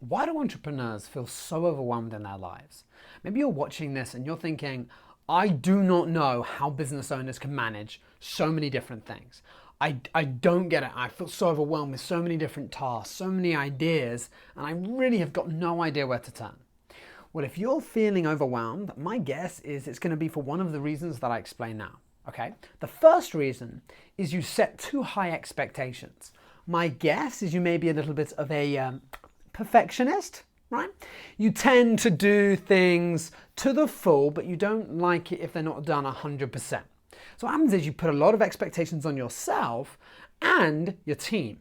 Why do entrepreneurs feel so overwhelmed in their lives? Maybe you're watching this and you're thinking, I do not know how business owners can manage so many different things. I don't get it. I feel so overwhelmed with so many different tasks, so many ideas, and I really have got no idea where to turn. Well, if you're feeling overwhelmed, my guess is it's going to be for one of the reasons that I explain now. Okay? The first reason is you set too high expectations. My guess is you may be a little bit of a perfectionist, right? You tend to do things to the full, but you don't like it if they're not done 100%. So what happens is you put a lot of expectations on yourself and your team.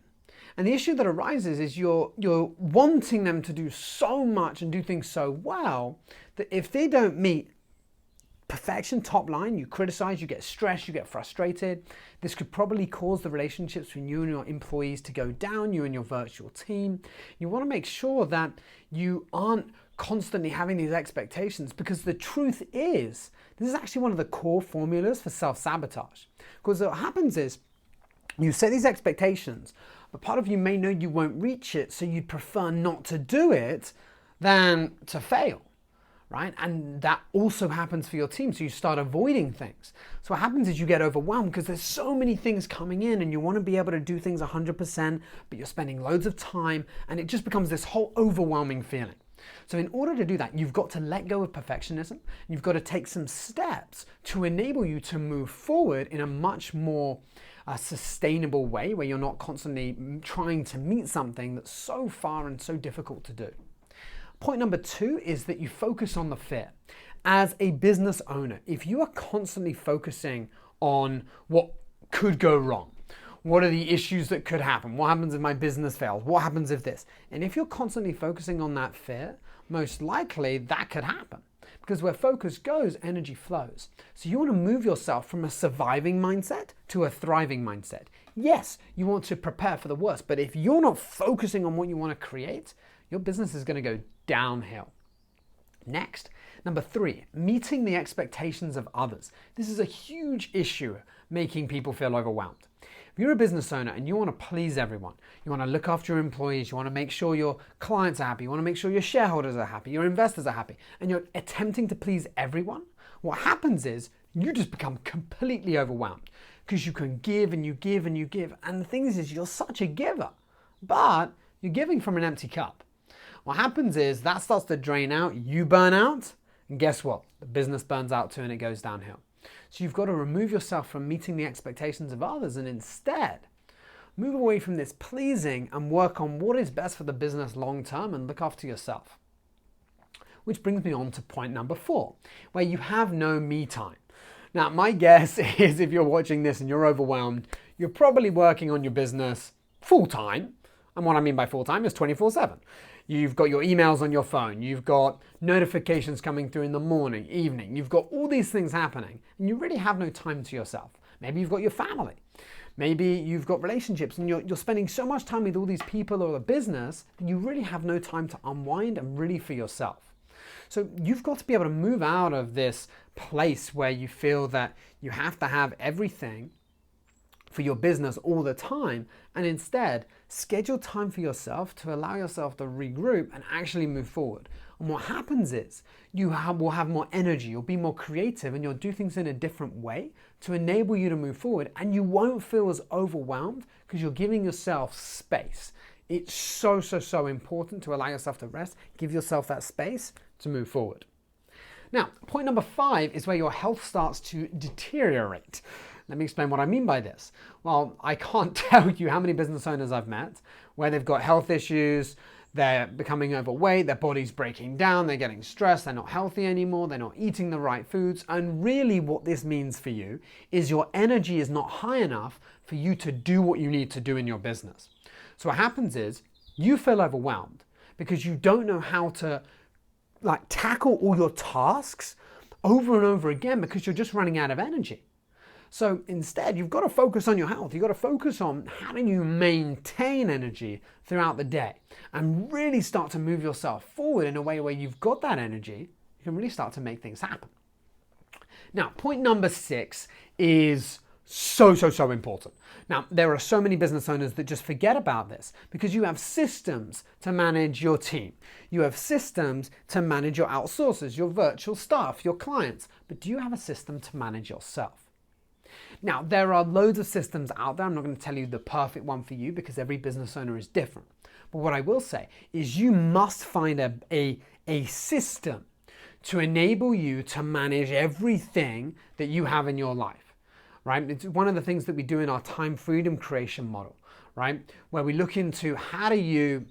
And the issue that arises is you're wanting them to do so much and do things so well that if they don't meet perfection, top line, you criticize, you get stressed, you get frustrated. This could probably cause the relationships between you and your employees to go down, you and your virtual team. You want to make sure that you aren't constantly having these expectations, because the truth is, this is actually one of the core formulas for self-sabotage. Because what happens is, you set these expectations, but part of you may know you won't reach it, so you'd prefer not to do it than to fail. Right? And that also happens for your team. So you start avoiding things. So what happens is you get overwhelmed because there's so many things coming in and you want to be able to do things 100%, but you're spending loads of time and it just becomes this whole overwhelming feeling. So in order to do that, you've got to let go of perfectionism. You've got to take some steps to enable you to move forward in a much more sustainable way, where you're not constantly trying to meet something that's so far and so difficult to do. Point number 2 is that you focus on the fear. As a business owner, if you are constantly focusing on what could go wrong, what are the issues that could happen, what happens if my business fails, what happens if this, and if you're constantly focusing on that fear, most likely that could happen. Because where focus goes, energy flows. So you want to move yourself from a surviving mindset to a thriving mindset. Yes, you want to prepare for the worst, but if you're not focusing on what you want to create, your business is going to go downhill. Next, number 3, meeting the expectations of others. This is a huge issue making people feel overwhelmed. If you're a business owner and you want to please everyone, you want to look after your employees, you want to make sure your clients are happy, you want to make sure your shareholders are happy, your investors are happy, and you're attempting to please everyone, what happens is you just become completely overwhelmed because you can give and you give and you give. And the thing is you're such a giver, but you're giving from an empty cup. What happens is that starts to drain out, you burn out, and guess what? The business burns out too and it goes downhill. So you've got to remove yourself from meeting the expectations of others and instead move away from this pleasing and work on what is best for the business long term and look after yourself. Which brings me on to point number 4, where you have no me time. Now, my guess is if you're watching this and you're overwhelmed, you're probably working on your business full time. And what I mean by full time is 24/7. You've got your emails on your phone, you've got notifications coming through in the morning, evening, you've got all these things happening, and you really have no time to yourself. Maybe you've got your family, maybe you've got relationships, and you're spending so much time with all these people or the business that you really have no time to unwind and really for yourself. So you've got to be able to move out of this place where you feel that you have to have everything for your business all the time, and instead schedule time for yourself to allow yourself to regroup and actually move forward. And what happens is you will have more energy, you'll be more creative, and you'll do things in a different way to enable you to move forward, and you won't feel as overwhelmed because you're giving yourself space. It's so important to allow yourself to rest, give yourself that space to move forward. Now, point number 5 is where your health starts to deteriorate. Let me explain what I mean by this. Well, I can't tell you how many business owners I've met where they've got health issues, they're becoming overweight, their body's breaking down, they're getting stressed, they're not healthy anymore, they're not eating the right foods. And really what this means for you is your energy is not high enough for you to do what you need to do in your business. So what happens is you feel overwhelmed because you don't know how to tackle all your tasks over and over again because you're just running out of energy. So instead, you've got to focus on your health. You've got to focus on how do you maintain energy throughout the day and really start to move yourself forward in a way where you've got that energy, you can really start to make things happen. Now, point number 6 is So, so, so important. Now, there are so many business owners that just forget about this because you have systems to manage your team. You have systems to manage your outsourcers, your virtual staff, your clients. But do you have a system to manage yourself? Now, there are loads of systems out there. I'm not going to tell you the perfect one for you because every business owner is different. But what I will say is you must find a system to enable you to manage everything that you have in your life. Right? It's one of the things that we do in our time freedom creation model, right? Where we look into how do you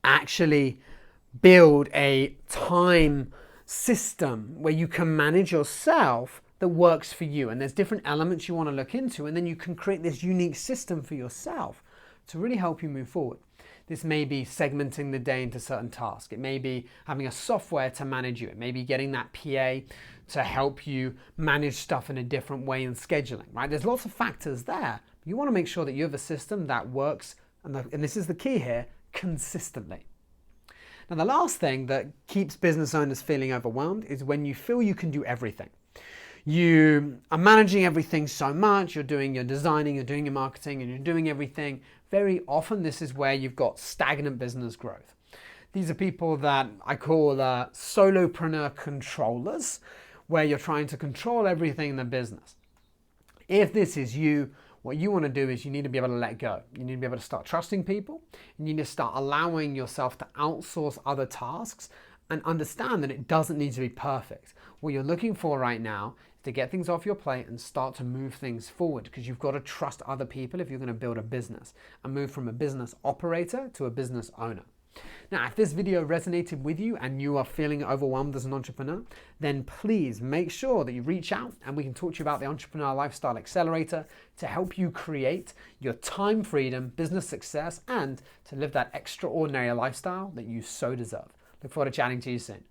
actually build a time system where you can manage yourself that works for you. And there's different elements you want to look into, and then you can create this unique system for yourself to really help you move forward. This may be segmenting the day into certain tasks. It may be having a software to manage you. It may be getting that PA to help you manage stuff in a different way and scheduling, right? There's lots of factors there. You want to make sure that you have a system that works, and this is the key here, consistently. Now, the last thing that keeps business owners feeling overwhelmed is when you feel you can do everything. You are managing everything so much, you're designing, you're doing your marketing, and you're doing everything. Very often, this is where you've got stagnant business growth. These are people that I call solopreneur controllers, where you're trying to control everything in the business. If this is you, what you want to do is you need to be able to let go. You need to be able to start trusting people. You need to start allowing yourself to outsource other tasks and understand that it doesn't need to be perfect. What you're looking for right now is to get things off your plate and start to move things forward, because you've got to trust other people if you're going to build a business and move from a business operator to a business owner. Now, if this video resonated with you and you are feeling overwhelmed as an entrepreneur, then please make sure that you reach out and we can talk to you about the Entrepreneur Lifestyle Accelerator to help you create your time freedom, business success, and to live that extraordinary lifestyle that you so deserve. Look forward to chatting to you soon.